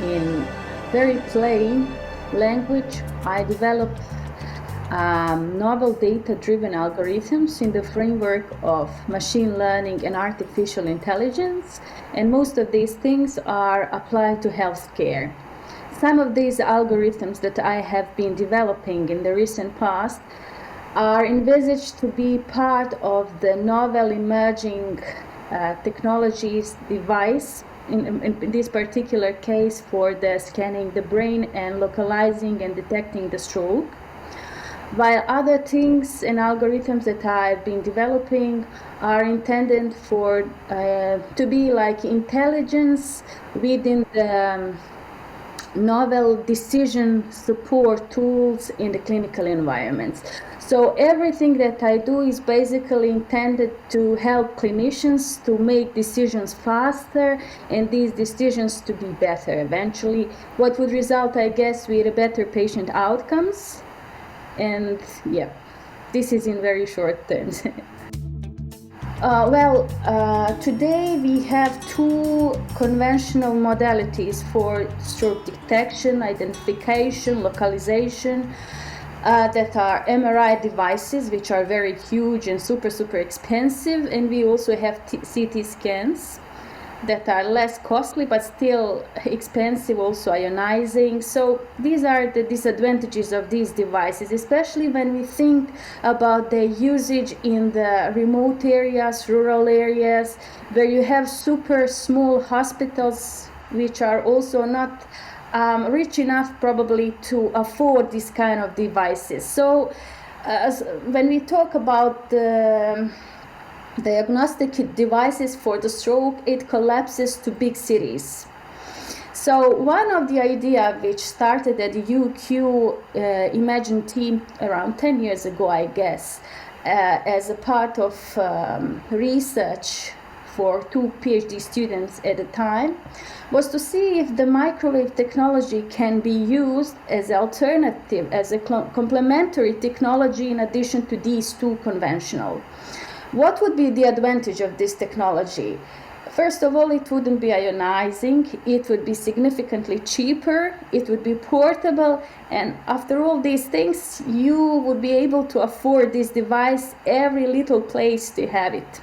in very plain language, I develop novel data-driven algorithms in the framework of machine learning and artificial intelligence, and most of these things are applied to healthcare. Some of these algorithms that I have been developing in the recent past are envisaged to be part of the novel emerging technologies device, in this particular case for the scanning the brain and localizing and detecting the stroke. While other things and algorithms that I've been developing are intended for to be like intelligence within the novel decision support tools in the clinical environments. So everything that I do is basically intended to help clinicians to make decisions faster and these decisions to be better eventually, what would result, I guess, with a better patient outcomes. And yeah, this is in very short terms. Today we have two conventional modalities for stroke detection, identification, localization, that are MRI devices, which are very huge and super expensive, and we also have CT scans that are less costly but still expensive, also ionizing. So these are the disadvantages of these devices, especially when we think about their usage in the remote areas, rural areas, where you have super small hospitals which are also not rich enough probably to afford this kind of devices. So when we talk about the diagnostic devices for the stroke, it collapses to big cities. So one of the idea which started at the UQ Imagine team around 10 years ago, I guess, as a part of research for two PhD students at the time, was to see if the microwave technology can be used as an alternative, as a complementary technology in addition to these two conventional. What would be the advantage of this technology? First of all, it wouldn't be ionizing, it would be significantly cheaper, it would be portable, and after all these things, you would be able to afford this device every little place to have it.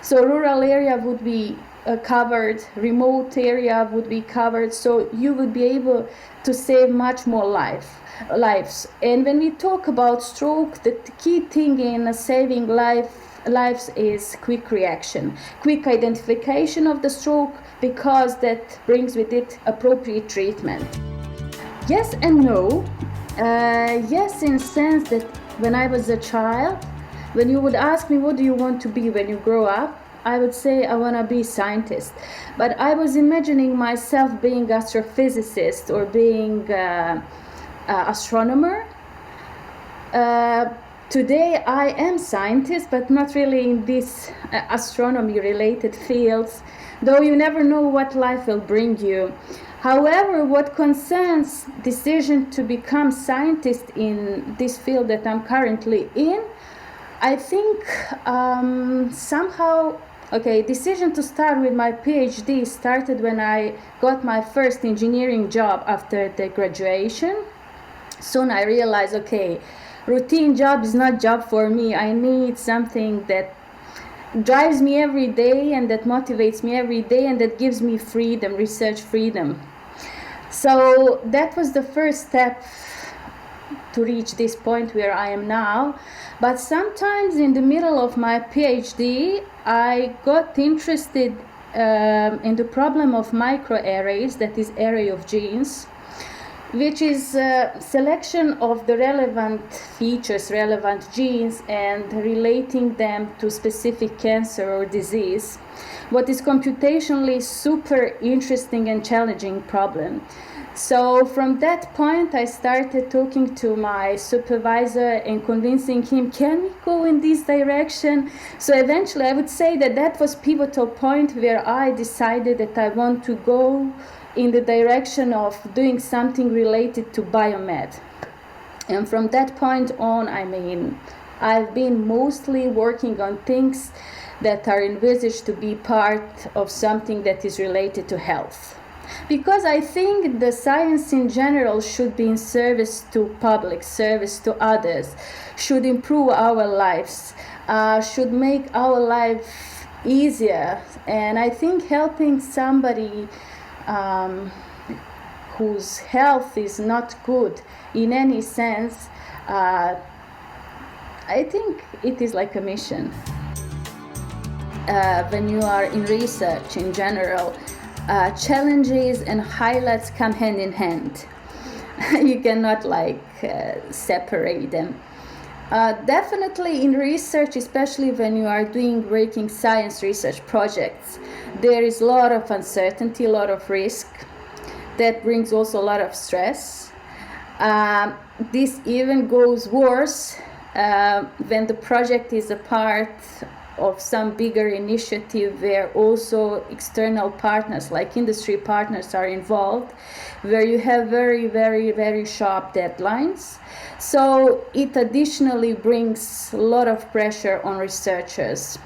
So rural area would be covered, remote area would be covered, so you would be able to save much more lives. And when we talk about stroke, the key thing in saving lives is quick reaction, quick identification of the stroke, because that brings with it appropriate treatment. Yes and no. Yes, in the sense that when I was a child, when you would ask me what do you want to be when you grow up, I would say I want to be a scientist. But I was imagining myself being astrophysicist or being astronomer. Today I am scientist, but not really in these astronomy-related fields, though you never know what life will bring you. However, what concerns decision to become scientist in this field that I'm currently in, I think decision to start with my PhD started when I got my first engineering job after the graduation. Soon I realized, routine job is not job for me. I need something that drives me every day and that motivates me every day and that gives me freedom, research freedom. So that was the first step to reach this point where I am now. But sometimes in the middle of my PhD, I got interested in the problem of microarrays, that is array of genes, which is selection of the relevant features, relevant genes, and relating them to specific cancer or disease. What is computationally super interesting and challenging problem. So from that point, I started talking to my supervisor and convincing him, can we go in this direction? So eventually I would say that was pivotal point where I decided that I want to go in the direction of doing something related to biomed. And from that point on, I've been mostly working on things that are envisaged to be part of something that is related to health. Because I think the science in general should be in service to public, service to others, should improve our lives, should make our life easier. And I think helping somebody whose health is not good in any sense, I think it is like a mission. When you are in research in general, challenges and highlights come hand in hand. You cannot separate them. Definitely in research, especially when you are doing breaking science research projects, there is a lot of uncertainty, a lot of risk. That brings also a lot of stress. This even goes worse when the project is a part of some bigger initiative where also external partners like industry partners are involved, where you have very, very, very sharp deadlines. So it additionally brings a lot of pressure on researchers.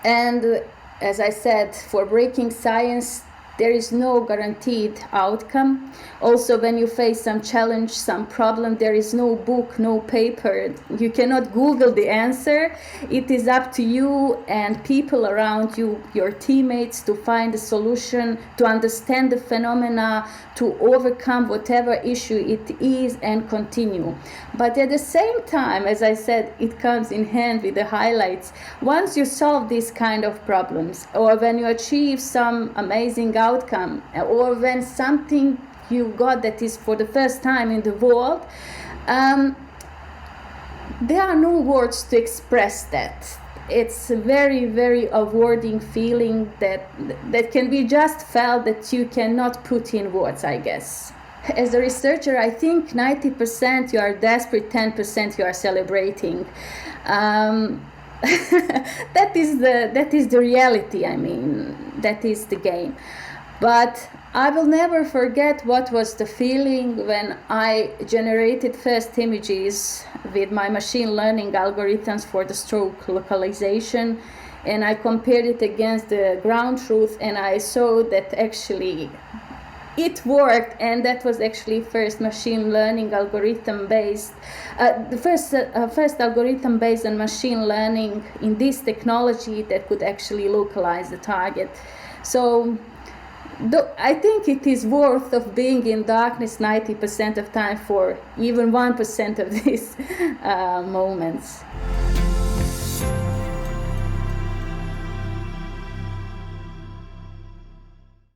And as I said, for breaking science, there is no guaranteed outcome. Also, when you face some challenge, some problem, there is no book, no paper. You cannot Google the answer. It is up to you and people around you, your teammates, to find a solution, to understand the phenomena, to overcome whatever issue it is and continue. But at the same time, as I said, it comes in hand with the highlights. Once you solve these kind of problems, or when you achieve some amazing outcome, or when something you got that is for the first time in the world, there are no words to express that. It's a very, very rewarding feeling that can be just felt, that you cannot put in words, I guess. As a researcher, I think 90% you are desperate, 10% you are celebrating. That is the reality. I mean, that is the game. But I will never forget what was the feeling when I generated first images with my machine learning algorithms for the stroke localization, and I compared it against the ground truth, and I saw that actually it worked. And that was actually first machine learning algorithm based, the first algorithm based on machine learning in this technology that could actually localize the target. So I think it is worth of being in darkness 90% of time for even 1% of these moments.